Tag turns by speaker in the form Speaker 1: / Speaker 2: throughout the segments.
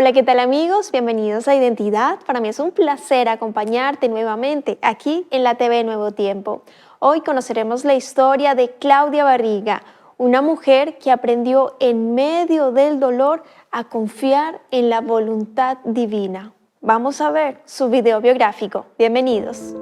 Speaker 1: Hola, ¿qué tal amigos? Bienvenidos a Identidad. Para mí es un placer acompañarte nuevamente aquí en la TV Nuevo Tiempo. Hoy conoceremos la historia de Claudia Barriga, una mujer que aprendió en medio del dolor a confiar en la voluntad divina. Vamos a ver su video biográfico. Bienvenidos.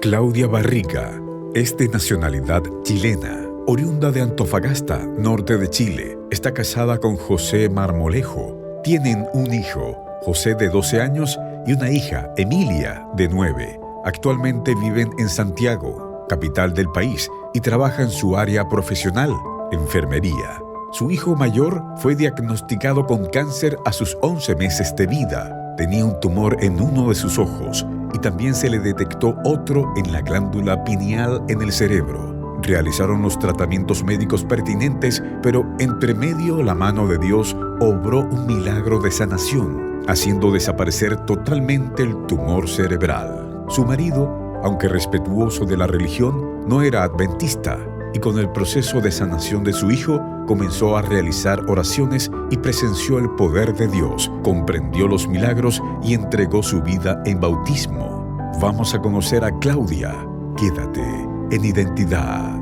Speaker 2: Claudia Barriga es de nacionalidad chilena, oriunda de Antofagasta, norte de Chile. Está casada con José Marmolejo. Tienen un hijo, José, de 12 años, y una hija, Emilia, de 9. Actualmente viven en Santiago, capital del país, y trabaja en su área profesional, enfermería. Su hijo mayor fue diagnosticado con cáncer a sus 11 meses de vida. Tenía un tumor en uno de sus ojos y también se le detectó otro en la glándula pineal en el cerebro. Realizaron los tratamientos médicos pertinentes, pero entre medio la mano de Dios obró un milagro de sanación, haciendo desaparecer totalmente el tumor cerebral. Su marido, aunque respetuoso de la religión, no era adventista, y con el proceso de sanación de su hijo, comenzó a realizar oraciones y presenció el poder de Dios, comprendió los milagros y entregó su vida en bautismo. Vamos a conocer a Claudia. Quédate en Identidad.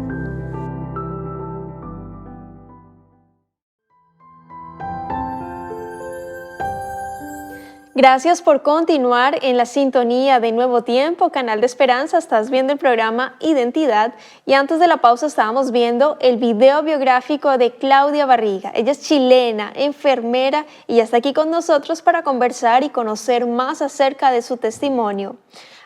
Speaker 1: Gracias por continuar en la sintonía de Nuevo Tiempo, Canal de Esperanza. Estás viendo el programa Identidad y antes de la pausa estábamos viendo el video biográfico de Claudia Barriga. Ella es chilena, enfermera y ya está aquí con nosotros para conversar y conocer más acerca de su testimonio.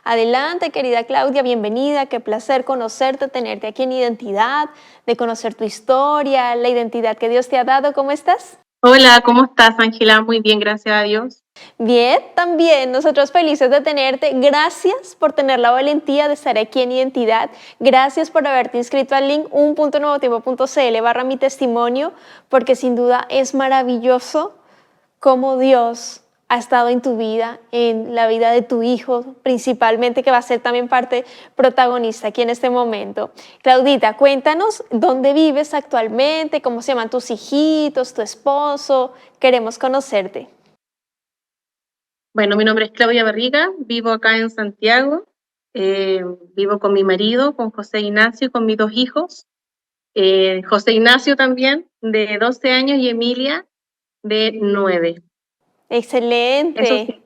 Speaker 1: Adelante, querida Claudia, bienvenida. Qué placer conocerte, tenerte aquí en Identidad, de conocer tu historia, la identidad que Dios te ha dado. ¿Cómo estás?
Speaker 3: Hola, ¿cómo estás, Ángela? Muy bien, gracias a Dios.
Speaker 1: Bien, también nosotros felices de tenerte. Gracias por tener la valentía de estar aquí en Identidad. Gracias por haberte inscrito al link un.nuevotiempo.cl/mi testimonio, porque sin duda es maravilloso cómo Dios ha estado en tu vida, en la vida de tu hijo, principalmente, que va a ser también parte protagonista aquí en este momento. Claudita, cuéntanos dónde vives actualmente, cómo se llaman tus hijitos, tu esposo. Queremos conocerte.
Speaker 3: Bueno, mi nombre es Claudia Barriga, vivo acá en Santiago, vivo con mi marido, con José Ignacio y con mis 2 hijos. José Ignacio también, de 12 años, y Emilia, de 9. Eso
Speaker 1: Excelente.
Speaker 3: sí,
Speaker 1: Sí.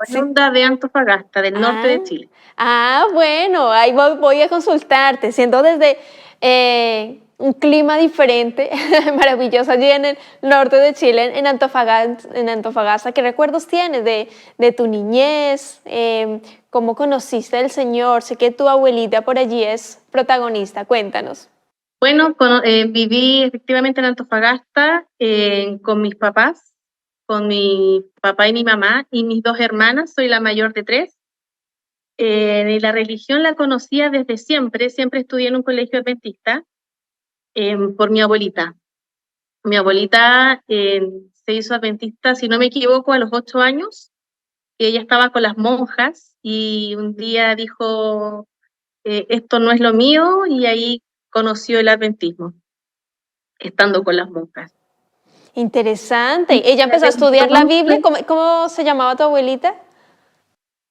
Speaker 3: oriunda de Antofagasta, del norte
Speaker 1: Ah,
Speaker 3: de Chile.
Speaker 1: bueno, ahí voy a consultarte, siendo desde un clima diferente, maravilloso allí en el norte de Chile, en Antofagasta. ¿Qué recuerdos tienes de tu niñez? ¿Cómo conociste al Señor? Sé que tu abuelita por allí es protagonista, cuéntanos.
Speaker 3: Bueno, viví efectivamente en Antofagasta con mis papás, con mi papá y mi mamá y mis 2 hermanas, soy la mayor de 3. Y la religión la conocía desde siempre, siempre estudié en un colegio adventista por mi abuelita. Mi abuelita se hizo adventista, si no me equivoco, a los 8 años, que ella estaba con las monjas y un día dijo, esto no es lo mío, y ahí conoció el adventismo, estando con las monjas.
Speaker 1: Interesante.
Speaker 3: Y
Speaker 1: Ella empezó a
Speaker 3: desde
Speaker 1: estudiar la Biblia.
Speaker 3: entonces,
Speaker 1: ¿Cómo se llamaba tu abuelita?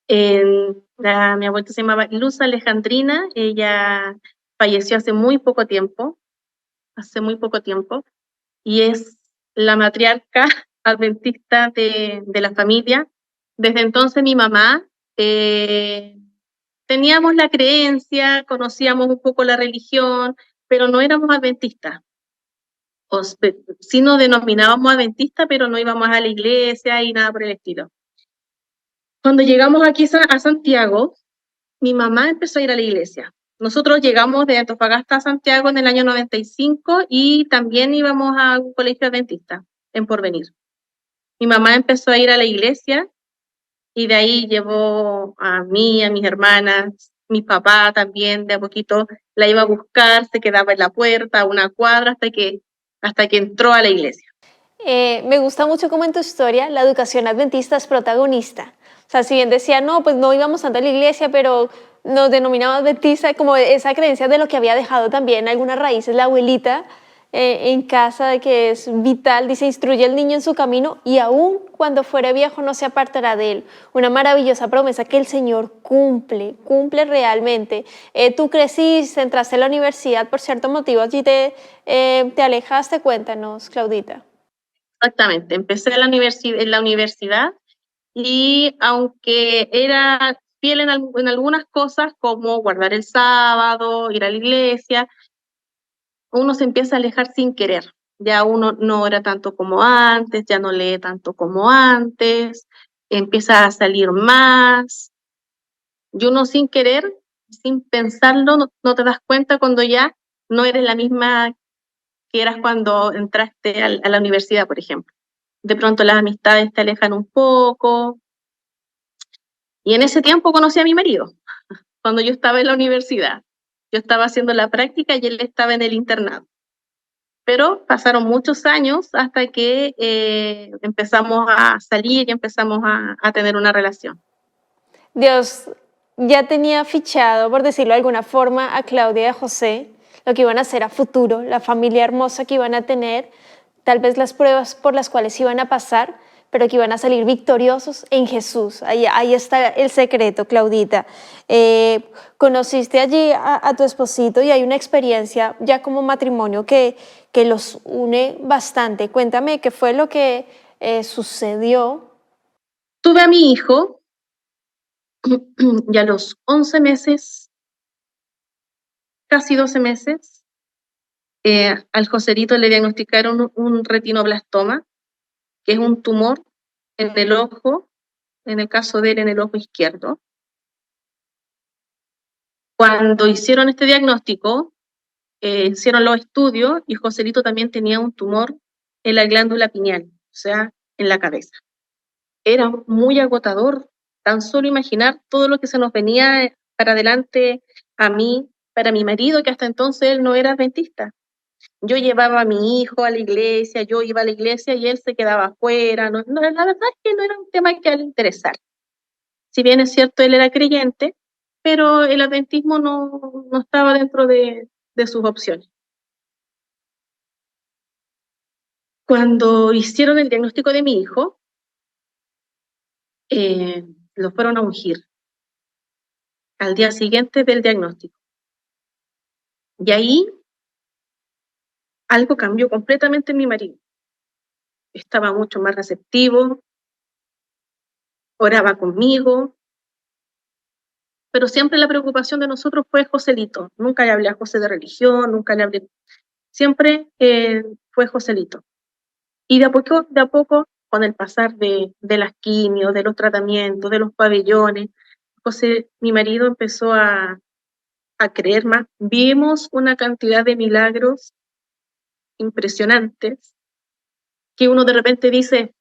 Speaker 3: mi abuelita se llamaba Luz Alejandrina, ella falleció hace muy poco tiempo, y es la matriarca adventista de la familia. Desde entonces mi mamá, teníamos la creencia, conocíamos un poco la religión, pero no éramos adventistas. Sí nos denominábamos adventistas, pero no íbamos a la iglesia y nada por el estilo. Cuando llegamos aquí a Santiago, mi mamá empezó a ir a la iglesia. Nosotros llegamos de Antofagasta a Santiago en el año 95 y también íbamos a un colegio adventista en Porvenir. Mi mamá empezó a ir a la iglesia y de ahí llevó a mí, a mis hermanas, mi papá también de a poquito la iba a buscar, se quedaba en la puerta a una cuadra hasta que entró a la iglesia.
Speaker 1: Me gusta mucho cómo en tu historia la educación adventista es protagonista. O sea, si bien decía, no, pues no íbamos tanto a la iglesia, pero nos denominaba adventista, como esa creencia de lo que había dejado también algunas raíces la abuelita, en casa, de que es vital. Dice, instruye al niño en su camino y aún cuando fuere viejo no se apartará de él. Una maravillosa promesa que el Señor cumple realmente. Tú creciste, entraste a la universidad por cierto motivo, allí te alejaste. Cuéntanos, Claudita.
Speaker 3: Exactamente, empecé en la universidad y aunque era fiel en algunas cosas, como guardar el sábado, ir a la iglesia, uno se empieza a alejar sin querer. Ya uno no era tanto como antes, ya no lee tanto como antes, empieza a salir más. Y uno sin querer, sin pensarlo, no te das cuenta cuando ya no eres la misma que eras cuando entraste a la universidad, por ejemplo. De pronto las amistades te alejan un poco. Y en ese tiempo conocí a mi marido, cuando yo estaba en la universidad. Yo estaba haciendo la práctica y él estaba en el internado. Pero pasaron muchos años hasta que empezamos a salir y empezamos a tener una relación.
Speaker 1: Dios ya tenía fichado, por decirlo de alguna forma, a Claudia y a José, lo que iban a hacer a futuro, la familia hermosa que iban a tener, tal vez las pruebas por las cuales iban a pasar, pero que iban a salir victoriosos en Jesús. Ahí está el secreto, Claudita. Conociste allí a tu esposito y hay una experiencia ya como matrimonio que los une bastante. Cuéntame qué fue lo que sucedió.
Speaker 3: Tuve a mi hijo y a los 11 meses, casi 12 meses, al Joselito le diagnosticaron un retinoblastoma, que es un tumor en el ojo, en el caso de él en el ojo izquierdo. Cuando hicieron este diagnóstico, hicieron los estudios y Joselito también tenía un tumor en la glándula pineal, o sea, en la cabeza. Era muy agotador tan solo imaginar todo lo que se nos venía para adelante a mí, para mi marido, que hasta entonces él no era adventista. Yo llevaba a mi hijo a la iglesia, yo iba a la iglesia y él se quedaba afuera. La verdad es que no era un tema que a él le interesara. Si bien es cierto, él era creyente, pero el adventismo no estaba dentro de sus opciones. Cuando hicieron el diagnóstico de mi hijo, lo fueron a ungir al día siguiente del diagnóstico. Y ahí algo cambió completamente en mi marido. Estaba mucho más receptivo, oraba conmigo, pero siempre la preocupación de nosotros fue Joselito. Nunca le hablé a José de religión, nunca le hablé. Siempre fue Joselito. Y de a poco, con el pasar de las quimios, de los tratamientos, de los pabellones, José, mi marido, empezó a creer más. Vimos una cantidad de milagros impresionantes que uno de repente dice,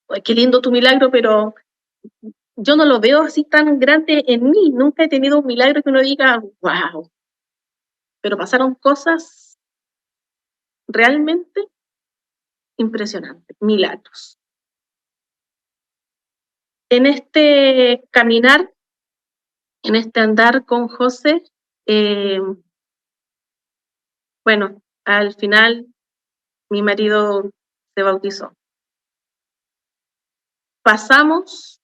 Speaker 3: "Ay, qué lindo tu milagro", pero yo no lo veo así tan grande en mí. Nunca he tenido un milagro que uno diga, wow. Pero pasaron cosas realmente impresionantes, milagros. En este caminar, en este andar con José, bueno, al final mi marido se bautizó. Pasamos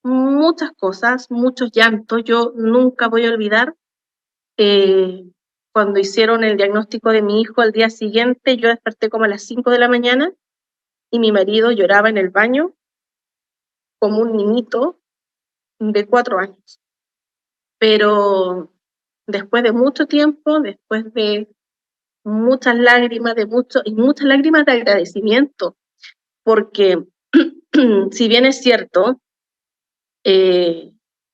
Speaker 3: muchas cosas, muchos llantos. Yo nunca voy a olvidar cuando hicieron el diagnóstico de mi hijo al día siguiente. Yo desperté como a las 5 de la mañana y mi marido lloraba en el baño como un niñito de 4 años. Pero después de mucho tiempo, después de muchas lágrimas, y muchas lágrimas de agradecimiento, porque si bien es cierto,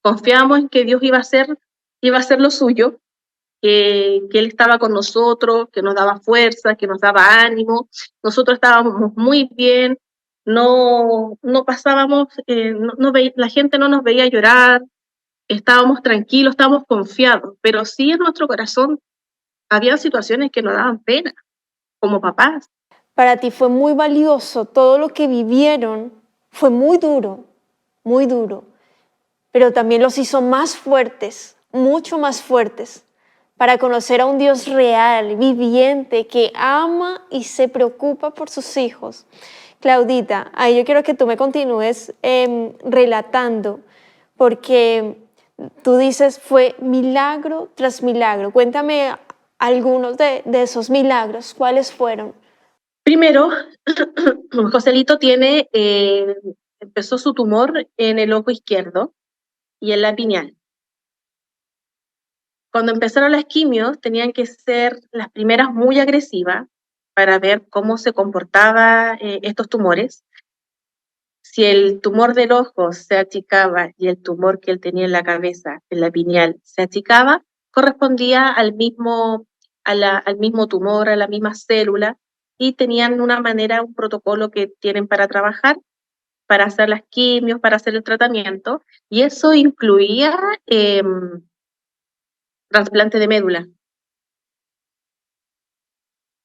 Speaker 3: confiábamos en que Dios iba a hacer lo suyo, que Él estaba con nosotros, que nos daba fuerza, que nos daba ánimo. Nosotros estábamos muy bien, no pasábamos, la gente no nos veía llorar, estábamos tranquilos, estábamos confiados, pero sí en nuestro corazón había situaciones que nos daban pena, como papás.
Speaker 1: Para ti fue muy valioso, todo lo que vivieron fue muy duro, pero también los hizo más fuertes, mucho más fuertes. para conocer a un Dios real, viviente, que ama y se preocupa por sus hijos. Claudita, ahí yo quiero que tú me continúes relatando, porque tú dices fue milagro tras milagro. Cuéntame algunos de esos milagros, ¿cuáles fueron?
Speaker 3: Primero, Joselito empezó su tumor en el ojo izquierdo y en la pineal. Cuando empezaron las quimios, tenían que ser las primeras muy agresivas para ver cómo se comportaban estos tumores. Si el tumor del ojo se achicaba y el tumor que él tenía en la cabeza, en la pineal, se achicaba, correspondía al mismo tumor, a la misma célula, y tenían una manera, un protocolo que tienen para trabajar, para hacer las quimios, para hacer el tratamiento, y eso incluía trasplante de médula,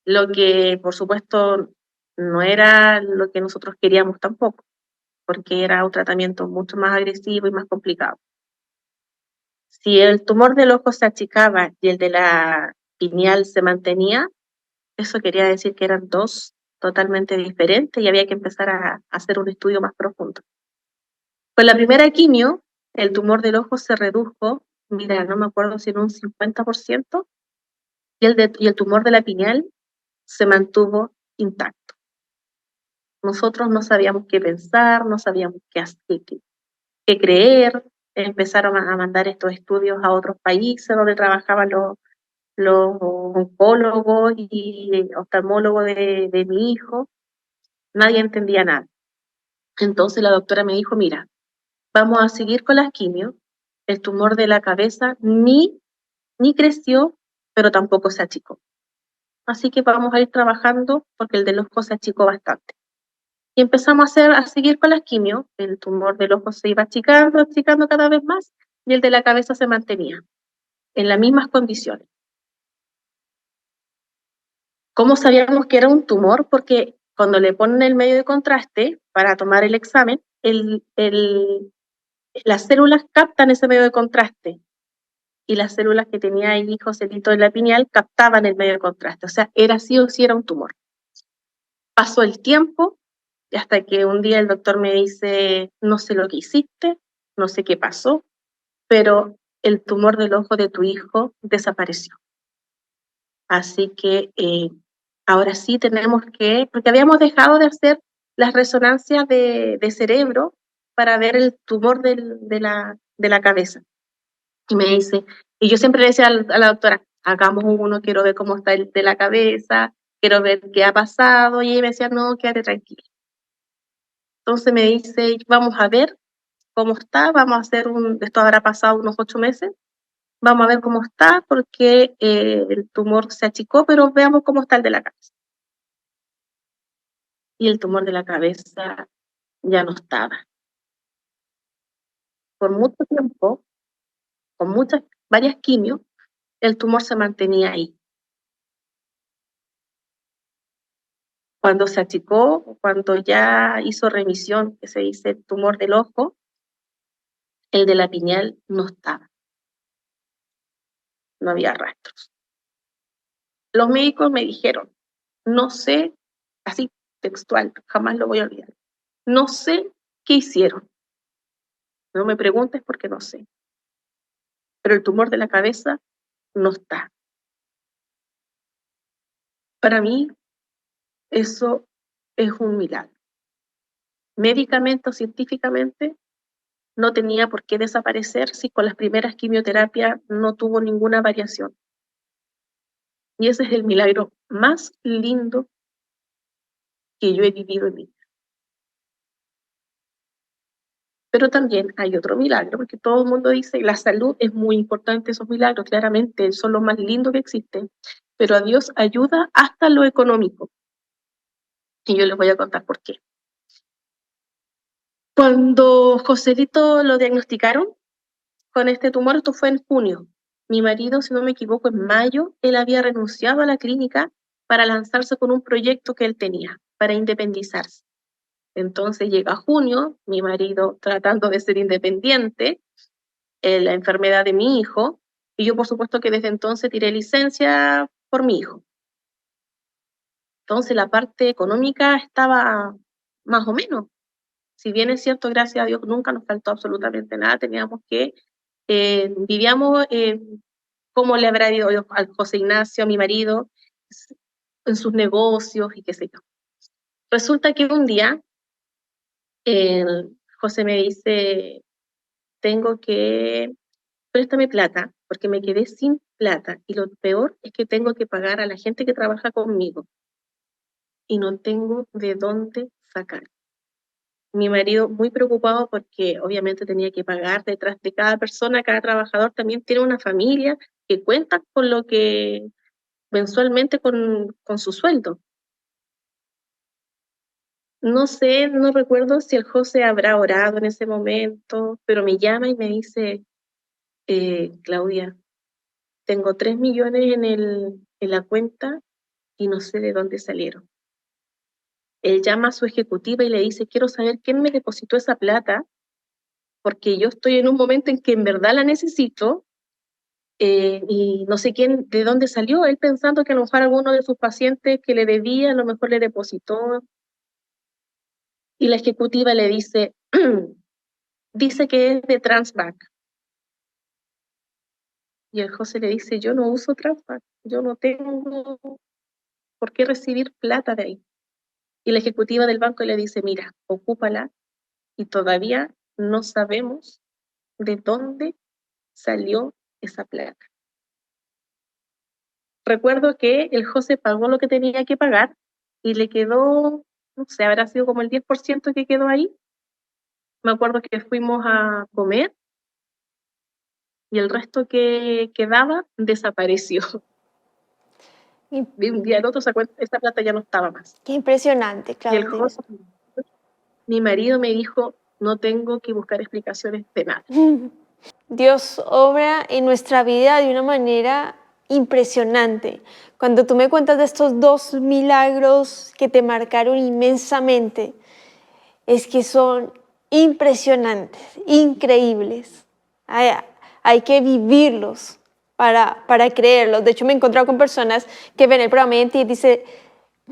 Speaker 3: lo que por supuesto no era lo que nosotros queríamos tampoco, porque era un tratamiento mucho más agresivo y más complicado. Si el tumor del ojo se achicaba y el de la pineal se mantenía, eso quería decir que eran dos totalmente diferentes y había que empezar a hacer un estudio más profundo. Con la primera quimio, el tumor del ojo se redujo, mira, no me acuerdo si en un 50%, y el tumor de la pineal se mantuvo intacto. Nosotros no sabíamos qué pensar, no sabíamos qué creer, empezaron a mandar estos estudios a otros países donde trabajaban los oncólogos y oftalmólogos de mi hijo. Nadie entendía nada. Entonces la doctora me dijo, mira, vamos a seguir con las quimios, el tumor de la cabeza ni creció, pero tampoco se achicó. Así que vamos a ir trabajando porque el del ojo se achicó bastante. Y empezamos a seguir con las quimios, el tumor del ojo se iba achicando cada vez más, y el de la cabeza se mantenía en las mismas condiciones. ¿Cómo sabíamos que era un tumor? Porque cuando le ponen el medio de contraste para tomar el examen, las células captan ese medio de contraste, y las células que tenía ahí Joselito en la pineal captaban el medio de contraste. O sea, era sí o sí era un tumor. Pasó el tiempo, y hasta que un día el doctor me dice, no sé lo que hiciste, no sé qué pasó, pero el tumor del ojo de tu hijo desapareció. Así que ahora sí tenemos porque habíamos dejado de hacer las resonancias de cerebro para ver el tumor de la cabeza. Y me dice, y yo siempre le decía a la doctora, hagamos uno, quiero ver cómo está el de la cabeza, quiero ver qué ha pasado, y ella me decía, no, quédate tranquila. Entonces me dice, vamos a ver cómo está, vamos a hacer esto habrá pasado unos 8 meses, vamos a ver cómo está, porque el tumor se achicó, pero veamos cómo está el de la cabeza. Y el tumor de la cabeza ya no estaba. Por mucho tiempo, con varias quimios, el tumor se mantenía ahí. Cuando se achicó, cuando ya hizo remisión, que se dice tumor del ojo, el de la pineal no estaba. No había rastros. Los médicos me dijeron, no sé, así textual, jamás lo voy a olvidar, no sé qué hicieron. No me preguntes porque no sé. Pero el tumor de la cabeza no está. Para mí, eso es un milagro. Médicamente o científicamente, no tenía por qué desaparecer si con las primeras quimioterapias no tuvo ninguna variación. Y ese es el milagro más lindo que yo he vivido en mi vida. Pero también hay otro milagro, porque todo el mundo dice la salud es muy importante, esos milagros claramente son los más lindos que existen, pero a Dios ayuda hasta lo económico. Y yo les voy a contar por qué. Cuando Joselito lo diagnosticaron con este tumor, esto fue en junio. Mi marido, si no me equivoco, en mayo, él había renunciado a la clínica para lanzarse con un proyecto que él tenía, para independizarse. Entonces llega junio, mi marido tratando de ser independiente, la enfermedad de mi hijo, Y yo, por supuesto, que desde entonces tiré licencia por mi hijo. Entonces, la parte económica estaba más o menos. Si bien es cierto, gracias a Dios, nunca nos faltó absolutamente nada, teníamos que, vivíamos, cómo le habrá ido al José Ignacio, a mi marido, en sus negocios y qué sé yo. Resulta que un día, José me dice, tengo que, préstame plata, porque me quedé sin plata, y lo peor es que tengo que pagar a la gente que trabaja conmigo, y no tengo de dónde sacar. Mi marido muy preocupado porque obviamente tenía que pagar detrás de cada persona, cada trabajador también tiene una familia que cuenta con lo que mensualmente con su sueldo. No sé, no recuerdo si el José habrá orado en ese momento, pero me llama y me dice, Claudia, tengo 3 millones en la cuenta y no sé de dónde salieron. Él llama a su ejecutiva y le dice, quiero saber quién me depositó esa plata, porque yo estoy en un momento en que en verdad la necesito, y no sé quién, de dónde salió, él pensando que a lo mejor alguno de sus pacientes que le debía, a lo mejor le depositó, y la ejecutiva le dice, dice que es de Transbank. Y el José le dice, yo no uso Transbank, yo no tengo por qué recibir plata de ahí. Y la ejecutiva del banco le dice, mira, ocúpala, y todavía no sabemos de dónde salió esa plata. Recuerdo que el José pagó lo que tenía que pagar y le quedó, no sé, habrá sido como el 10% que quedó ahí. Me acuerdo que fuimos a comer y el resto que quedaba desapareció.
Speaker 1: Y
Speaker 3: De un día al otro esa plata ya no estaba más.
Speaker 1: qué impresionante,
Speaker 3: Y el
Speaker 1: Claudia.
Speaker 3: José, mi marido me dijo, no tengo que buscar explicaciones de nada.
Speaker 1: Dios obra en nuestra vida de una manera impresionante. Cuando tú me cuentas de estos 2 milagros que te marcaron inmensamente, es que son impresionantes, increíbles. Hay, hay que vivirlos para creerlos. De hecho, me he encontrado con personas que ven el programa y dicen,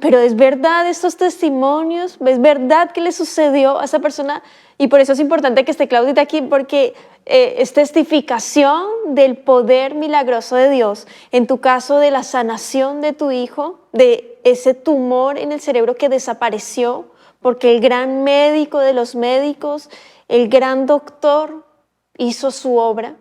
Speaker 1: pero ¿es verdad estos testimonios? ¿Es verdad que le sucedió a esa persona? Y por eso es importante que esté Claudita aquí, porque es testificación del poder milagroso de Dios. En tu caso, de la sanación de tu hijo, de ese tumor en el cerebro que desapareció, porque el gran médico de los médicos, el gran doctor, hizo su obra,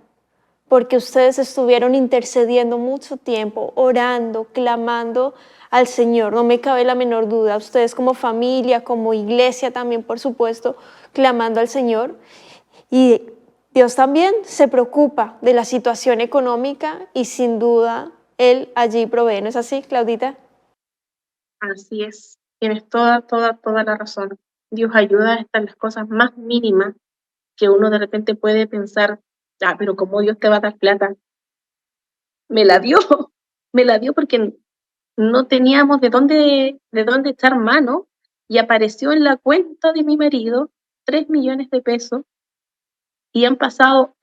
Speaker 1: porque ustedes estuvieron intercediendo mucho tiempo, orando, clamando al Señor. No me cabe la menor duda. Ustedes como familia, como iglesia también, por supuesto, clamando al Señor. Y Dios también se preocupa de la situación económica y sin duda Él allí provee. ¿No es así, Claudita?
Speaker 3: Así es, tienes toda la razón. Dios ayuda hasta en las cosas más mínimas que uno de repente puede pensar, ah, pero ¿cómo Dios te va a dar plata? Me la dio, me la dio porque no teníamos de dónde echar mano y apareció en la cuenta de mi marido 3 millones de pesos y han pasado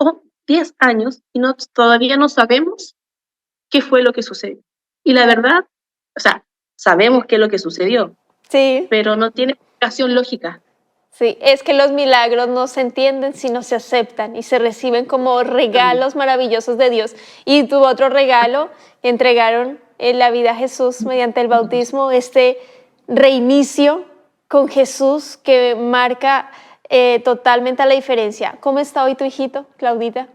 Speaker 3: 10 años y todavía no sabemos qué fue lo que sucedió. Y la verdad, o sea, sabemos qué es lo que sucedió,
Speaker 1: Sí.
Speaker 3: pero no tiene explicación lógica.
Speaker 1: Sí, es que los milagros no se entienden si no se aceptan y se reciben como regalos maravillosos de Dios. Y tuvo otro regalo que entregaron en la vida a Jesús mediante el bautismo, este reinicio con Jesús que marca totalmente la diferencia. ¿Cómo está hoy tu hijito, Claudita?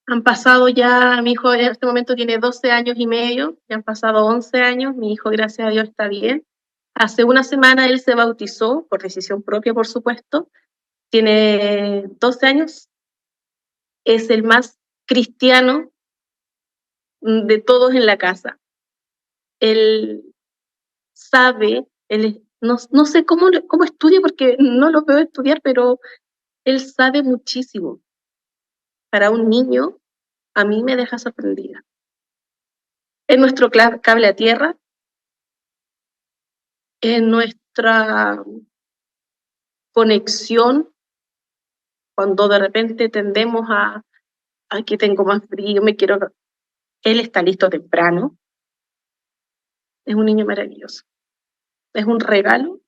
Speaker 3: Han pasado ya, mi hijo en este momento tiene 12 años y medio, ya han pasado 11 años, mi hijo gracias a Dios está bien. Hace una semana él se bautizó, por decisión propia por supuesto, tiene 12 años, es el más cristiano de todos en la casa. Él sabe, no sé cómo estudia porque no lo veo estudiar, pero él sabe muchísimo. Para un niño, a mí me deja sorprendida. Es nuestro cable a tierra, es nuestra conexión cuando de repente tendemos a aquí tengo más frío, me quiero... Él está listo temprano. Es un niño maravilloso. Es un regalo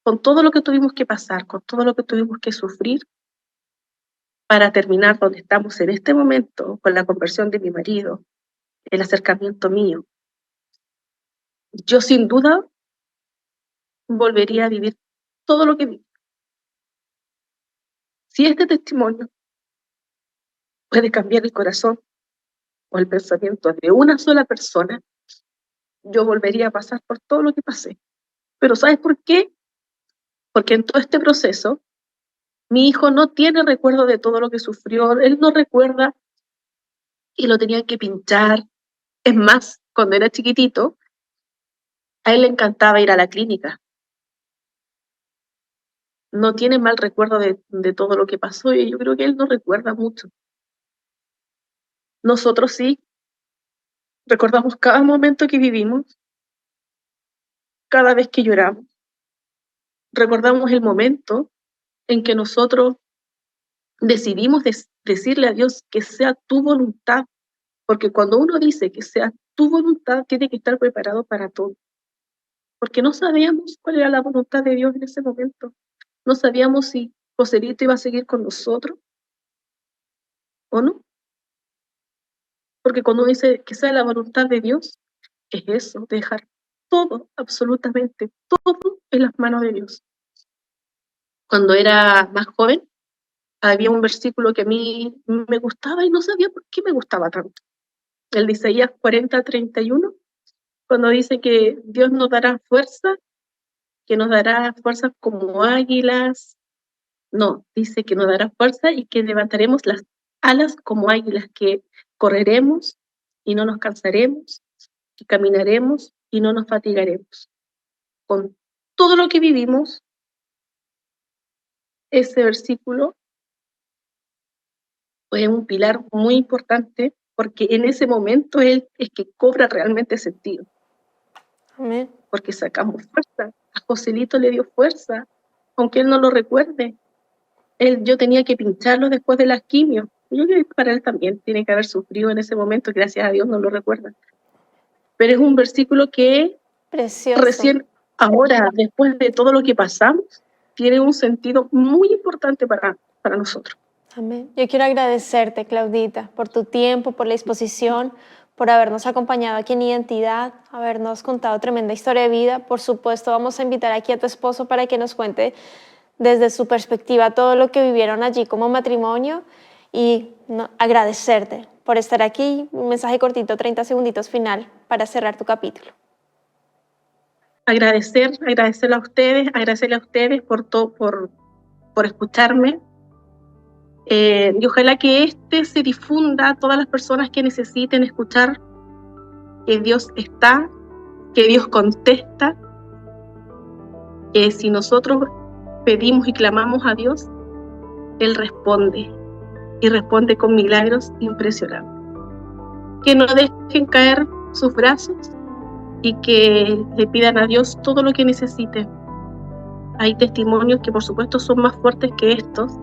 Speaker 3: con todo lo que tuvimos que pasar, con todo lo que tuvimos que sufrir para terminar donde estamos en este momento, con la conversión de mi marido, el acercamiento mío. Yo sin duda volvería a vivir todo lo que viví. Si este testimonio puede cambiar el corazón o el pensamiento de una sola persona, yo volvería a pasar por todo lo que pasé. Pero ¿sabes por qué? Porque en todo este proceso, mi hijo no tiene recuerdo de todo lo que sufrió, él no recuerda y lo tenían que pinchar. Es más, cuando era chiquitito, a él le encantaba ir a la clínica. No tiene mal recuerdo de todo lo que pasó y yo creo que él no recuerda mucho. Nosotros sí, recordamos cada momento que vivimos, cada vez que lloramos. Recordamos el momento en que nosotros decidimos decirle a Dios que sea tu voluntad, porque cuando uno dice que sea tu voluntad, tiene que estar preparado para todo, porque no sabíamos cuál era la voluntad de Dios en ese momento. No sabíamos si Joselito iba a seguir con nosotros o no, porque cuando uno dice que sea la voluntad de Dios, es eso, dejar todo, absolutamente todo en las manos de Dios. Cuando era más joven, había un versículo que a mí me gustaba y no sabía por qué me gustaba tanto. El de Isaías 40:31, cuando dice que Dios nos dará fuerza, que nos dará fuerzas como águilas. No, dice que nos dará fuerza y que levantaremos las alas como águilas, que correremos y no nos cansaremos, que caminaremos y no nos fatigaremos. Con todo lo que vivimos, ese versículo fue un pilar muy importante porque en ese momento él es que cobra realmente sentido.
Speaker 1: Amén.
Speaker 3: Porque sacamos fuerza. A Joselito le dio fuerza, aunque él no lo recuerde. Yo tenía que pincharlo después de las quimios. Yo creo que para él también tiene que haber sufrido en ese momento, gracias a Dios no lo recuerda. Pero es un versículo que
Speaker 1: Precioso.
Speaker 3: recién ahora, después de todo lo que pasamos, tiene un sentido muy importante para nosotros.
Speaker 1: Amén. Yo quiero agradecerte, Claudita, por tu tiempo, por la disposición, por habernos acompañado aquí en Identidad, habernos contado tremenda historia de vida. Por supuesto, vamos a invitar aquí a tu esposo para que nos cuente desde su perspectiva todo lo que vivieron allí como matrimonio y agradecerte por estar aquí. Un mensaje cortito, 30 segunditos final para cerrar tu capítulo.
Speaker 3: Agradecerle a ustedes por escucharme. Y ojalá que se difunda a todas las personas que necesiten escuchar que Dios está, que Dios contesta, que si nosotros pedimos y clamamos a Dios, Él responde, y responde con milagros impresionantes. Que no dejen caer sus brazos y que le pidan a Dios todo lo que necesiten. Hay testimonios que por supuesto son más fuertes que estos,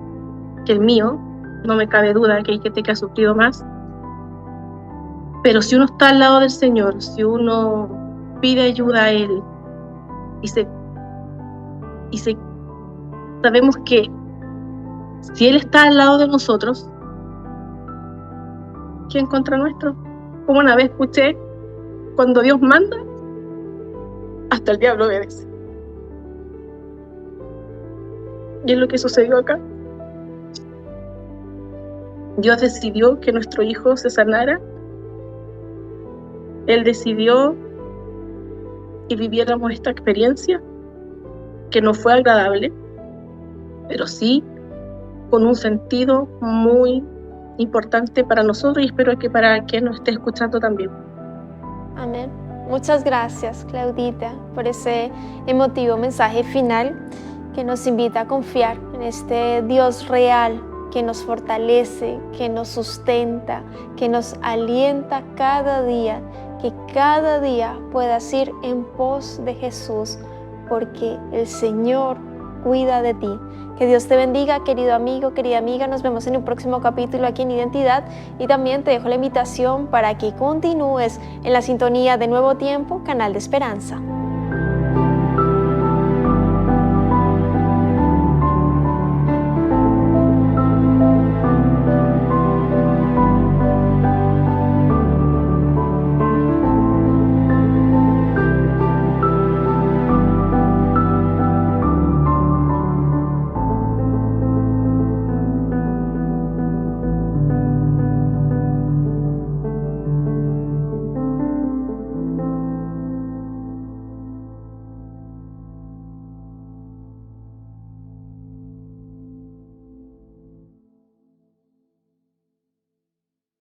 Speaker 3: que el mío, no me cabe duda que hay gente que ha sufrido más, pero si uno está al lado del Señor, si uno pide ayuda a Él y sabemos que si Él está al lado de nosotros, ¿quién contra nuestro? Como una vez escuché, cuando Dios manda, hasta el diablo obedece. Y es lo que sucedió acá. Dios decidió que nuestro hijo se sanara. Él decidió que viviéramos esta experiencia, que no fue agradable, pero sí con un sentido muy importante para nosotros y espero que para quien nos esté escuchando también.
Speaker 1: Amén. Muchas gracias, Claudita, por ese emotivo mensaje final que nos invita a confiar en este Dios real que nos fortalece, que nos sustenta, que nos alienta cada día, que cada día puedas ir en pos de Jesús, porque el Señor cuida de ti. Que Dios te bendiga, querido amigo, querida amiga. Nos vemos en un próximo capítulo aquí en Identidad, y también te dejo la invitación para que continúes en la sintonía de Nuevo Tiempo, canal de esperanza.